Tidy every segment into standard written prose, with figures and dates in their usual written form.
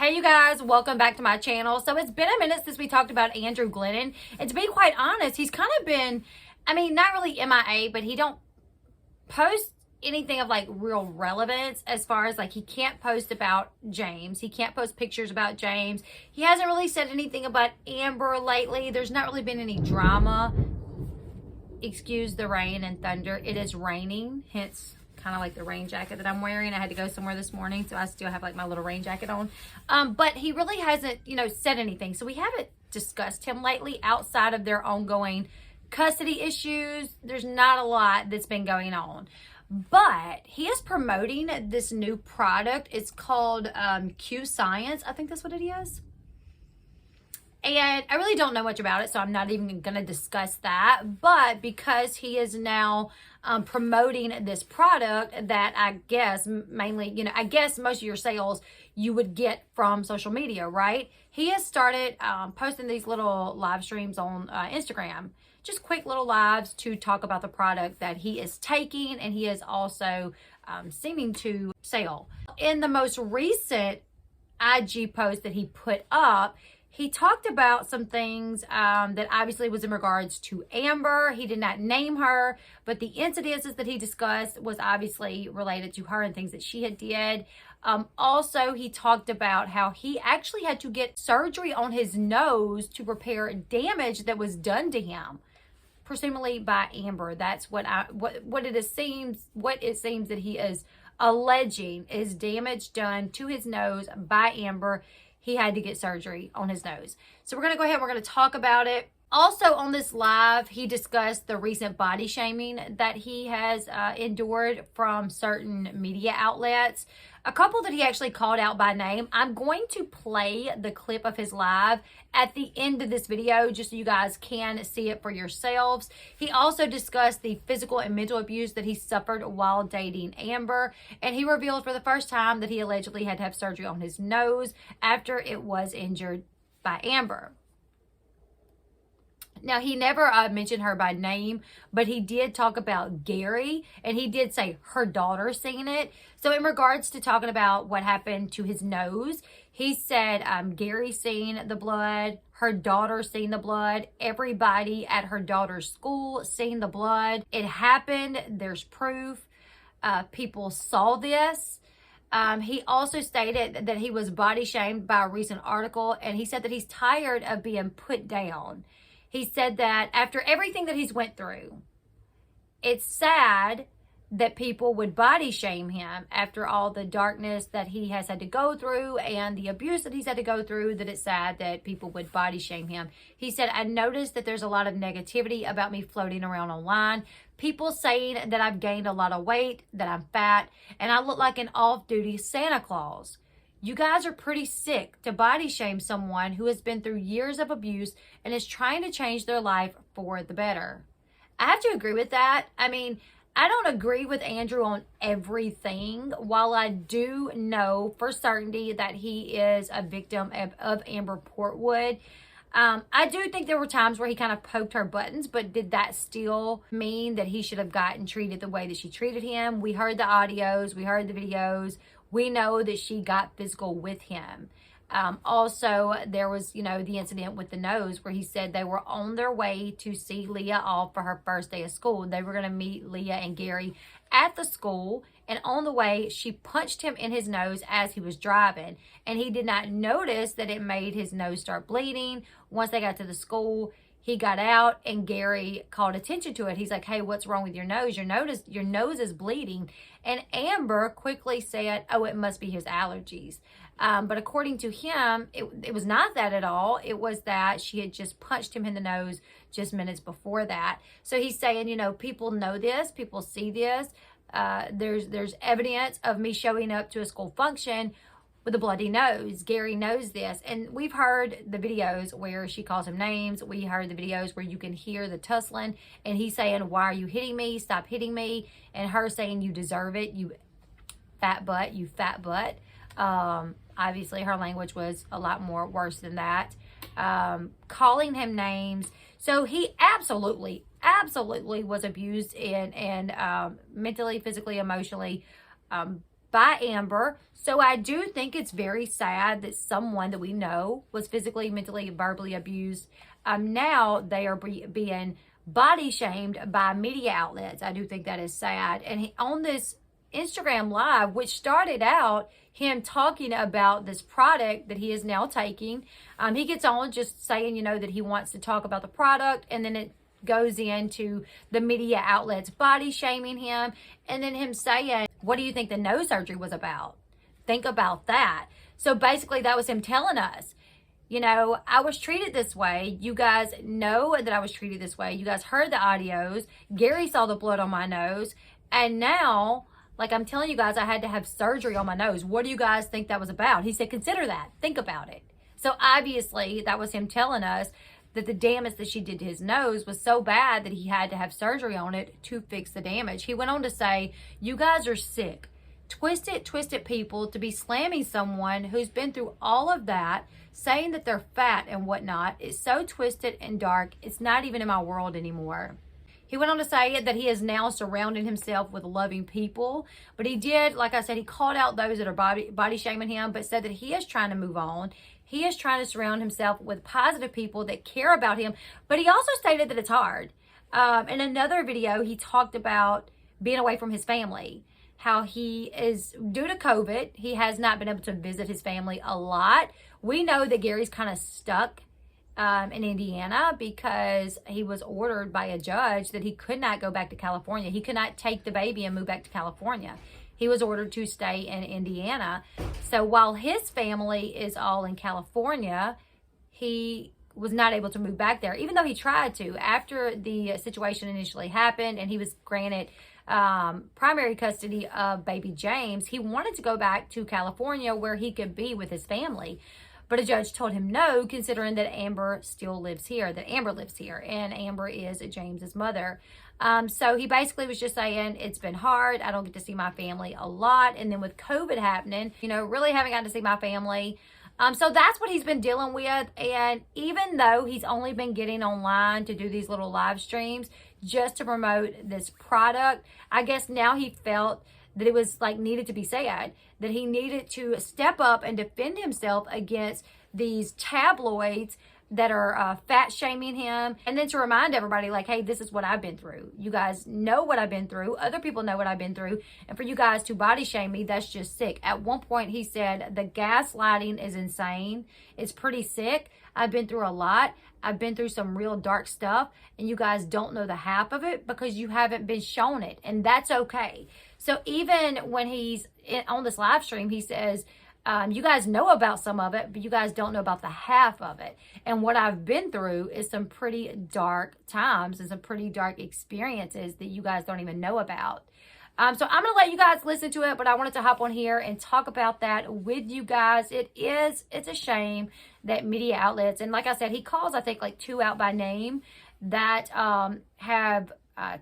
Hey you guys, welcome back to my channel. So it's been a minute since we talked about Andrew Glennon. And to be quite honest, he's kind of been, not really MIA, but he don't post anything of like real relevance as far as like he can't post about James. He can't post pictures about James. He hasn't really said anything about Amber lately. There's not really been any drama. Excuse the rain and thunder. It is raining, hence kind of like the rain jacket that I'm wearing. I had to go somewhere this morning, so I still have like my little rain jacket on. But he really hasn't, said anything. So we haven't discussed him lately outside of their ongoing custody issues. There's not a lot that's been going on. But he is promoting this new product. It's called Q Science. I think that's what it is. And I really don't know much about it, so I'm not even going to discuss that. But because he is now promoting this product that I guess mainly, I guess most of your sales you would get from social media, right? He has started posting these little live streams on Instagram. Just quick little lives to talk about the product that he is taking, and he is also seeming to sell. In the most recent IG post that he put up, he talked about some things that obviously was in regards to Amber. He did not name her, but the incidences that he discussed was obviously related to her and things that she had did. Also, he talked about how he actually had to get surgery on his nose to repair damage that was done to him, presumably by Amber. That's what it seems that he is alleging is damage done to his nose by Amber. He had to get surgery on his nose. So we're going to go ahead. We're going to talk about it. Also on this live, he discussed the recent body shaming that he has endured from certain media outlets. A couple that he actually called out by name. I'm going to play the clip of his live at the end of this video just so you guys can see it for yourselves. He also discussed the physical and mental abuse that he suffered while dating Amber. And he revealed for the first time that he allegedly had to have surgery on his nose after it was injured by Amber. Now, he never mentioned her by name, but he did talk about Gary, and he did say her daughter seen it. So in regards to talking about what happened to his nose, he said Gary seen the blood, her daughter seen the blood, everybody at her daughter's school seen the blood. It happened. There's proof. People saw this. He also stated that he was body shamed by a recent article, and he said that he's tired of being put down. He said that after everything that he's went through, it's sad that people would body shame him after all the darkness that he has had to go through and the abuse that he's had to go through, that it's sad that people would body shame him. He said, I noticed that there's a lot of negativity about me floating around online. People saying that I've gained a lot of weight, that I'm fat, and I look like an off-duty Santa Claus. You guys are pretty sick to body shame someone who has been through years of abuse and is trying to change their life for the better. I have to agree with that. I don't agree with Andrew on everything. While I do know for certainty that he is a victim of Amber Portwood, I do think there were times where he kind of poked her buttons, but did that still mean that he should have gotten treated the way that she treated him? We heard the audios, we heard the videos. We know that she got physical with him. Also, there was, the incident with the nose where he said they were on their way to see Leah off for her first day of school. They were going to meet Leah and Gary at the school. And on the way, she punched him in his nose as he was driving. And he did not notice that it made his nose start bleeding. Once they got to the school, he got out and Gary called attention to it. He's like, hey, what's wrong with your nose? Your nose is bleeding. And Amber quickly said, oh, it must be his allergies. But according to him, it was not that at all. It was that she had just punched him in the nose just minutes before that. So he's saying, people know this. People see this. There's evidence of me showing up to a school function with a bloody nose. Gary knows this. And we've heard the videos where she calls him names. We heard the videos where you can hear the tussling and he's saying, why are you hitting me? Stop hitting me. And her saying, you deserve it. You fat butt, you fat butt. Obviously her language was a lot more worse than that. Calling him names. So he absolutely was abused and mentally, physically, emotionally, by Amber. So I do think it's very sad that someone that we know was physically, mentally, verbally abused. Now they are being body shamed by media outlets. I do think that is sad. And on this Instagram live, which started out him talking about this product that he is now taking, he gets on just saying, you know, that he wants to talk about the product, and then it goes into the media outlets body shaming him, and then him saying, what do you think the nose surgery was about? Think about that. So basically that was him telling us, you know, I was treated this way. You guys know that I was treated this way. You guys heard the audios. Gary saw the blood on my nose. And now, like I'm telling you guys, I had to have surgery on my nose. What do you guys think that was about? He said, consider that. Think about it. So obviously that was him telling us that the damage that she did to his nose was so bad that he had to have surgery on it to fix the damage. He went on to say, you guys are sick. Twisted people to be slamming someone who's been through all of that, saying that they're fat and whatnot. It's so twisted and dark. It's not even in my world anymore. He went on to say that he is now surrounding himself with loving people. But he did, like I said, he called out those that are body shaming him, but said that he is trying to move on. He is trying to surround himself with positive people that care about him. But he also stated that it's hard. In another video, he talked about being away from his family. How he is, due to COVID, he has not been able to visit his family a lot. We know that Gary's kind of stuck in Indiana because he was ordered by a judge that he could not go back to California. He could not take the baby and move back to California. He was ordered to stay in Indiana. So while his family is all in California, he was not able to move back there, even though he tried to. After the situation initially happened and he was granted primary custody of baby James, he wanted to go back to California where he could be with his family. But a judge told him no, considering that Amber still lives here, that Amber lives here, and Amber is James's mother. So he basically was just saying, it's been hard. I don't get to see my family a lot. And then with COVID happening, you know, really haven't gotten to see my family. So that's what he's been dealing with. And even though he's only been getting online to do these little live streams just to promote this product, I guess now he felt that it was like needed to be said, that he needed to step up and defend himself against these tabloids that are fat shaming him, and then to remind everybody, like, hey, this is what I've been through. You guys know what I've been through. Other people know what I've been through. And for you guys to body shame me, that's just sick. At one point, he said, the gaslighting is insane. It's pretty sick. I've been through a lot. I've been through some real dark stuff, and you guys don't know the half of it because you haven't been shown it, and that's okay. So even when he's on this live stream, he says, you guys know about some of it, but you guys don't know about the half of it. And what I've been through is some pretty dark times and some pretty dark experiences that you guys don't even know about. So I'm going to let you guys listen to it, but I wanted to hop on here and talk about that with you guys. It's a shame that media outlets, and like I said, he calls, I think, like 2 out by name that have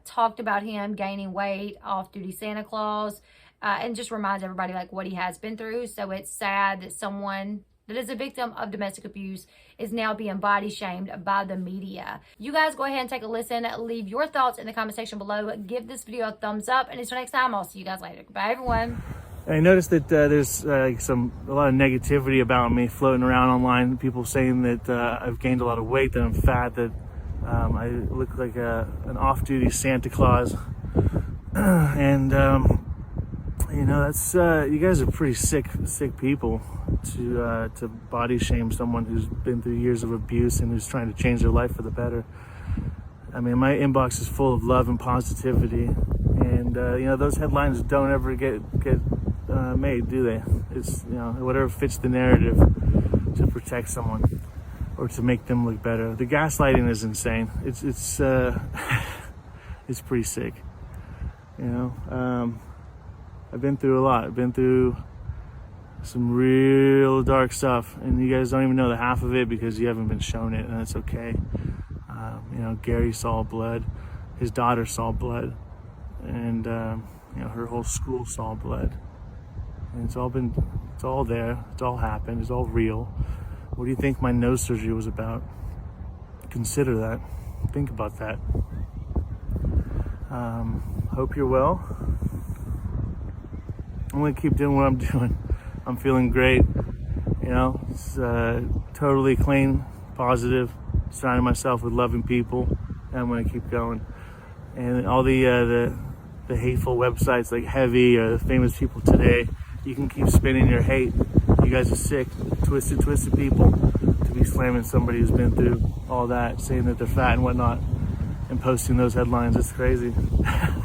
talked about him gaining weight, off-duty Santa Claus, and just reminds everybody like what he has been through. So it's sad that someone that is a victim of domestic abuse is now being body shamed by the media. You guys go ahead and take a listen. Leave your thoughts in the comment section below. Give this video a thumbs up. And until next time, I'll see you guys later. Bye, everyone. I noticed that there's a lot of negativity about me floating around online. People saying that I've gained a lot of weight, that I'm fat, that I look like an off-duty Santa Claus. And you know, that's you guys are pretty sick people to body shame someone who's been through years of abuse and who's trying to change their life for the better. I mean, my inbox is full of love and positivity, and you know, those headlines don't ever get made, do they? It's, you know, whatever fits the narrative to protect someone or to make them look better. The gaslighting is insane. It's it's pretty sick. You know, I've been through a lot. I've been through some real dark stuff, and you guys don't even know the half of it because you haven't been shown it, and it's okay. You know, Gary saw blood, his daughter saw blood, and you know, her whole school saw blood, and it's all there, it's all happened, it's all real. What do you think my nose surgery was about? Consider that. Think about that. Hope you're well. I'm gonna keep doing what I'm doing. I'm feeling great. You know, it's totally clean, positive, surrounding myself with loving people, and I'm gonna keep going. And all the hateful websites like Heavy or the famous people today, you can keep spinning your hate. You guys are sick, twisted people to be slamming somebody who's been through all that, saying that they're fat and whatnot, and posting those headlines. It's crazy.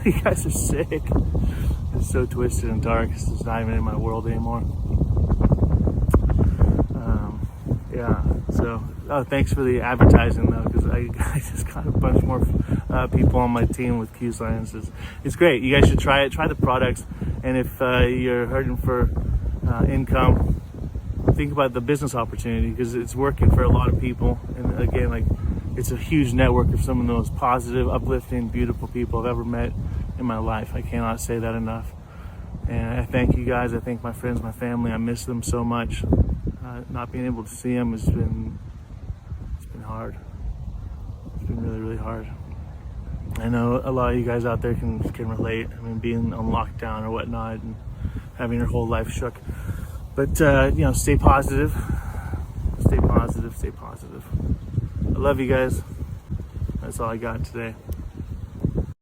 You guys are sick. It's so twisted and dark. It's just not even in my world anymore. Yeah. So, thanks for the advertising though, because I just got a bunch more people on my team with Q Sciences. It's great. You guys should try it. Try the products, and if you're hurting for income, think about the business opportunity, because it's working for a lot of people. And again, like, it's a huge network of some of the most positive, uplifting, beautiful people I've ever met in my life. I cannot say that enough. And I thank you guys. I thank my friends, my family. I miss them so much. Not being able to see them it's been hard. It's been really, really hard. I know a lot of you guys out there can relate. I mean, being on lockdown or whatnot and having your whole life shook. But you know, stay positive. Stay positive. Stay positive. I love you guys. That's all I got today.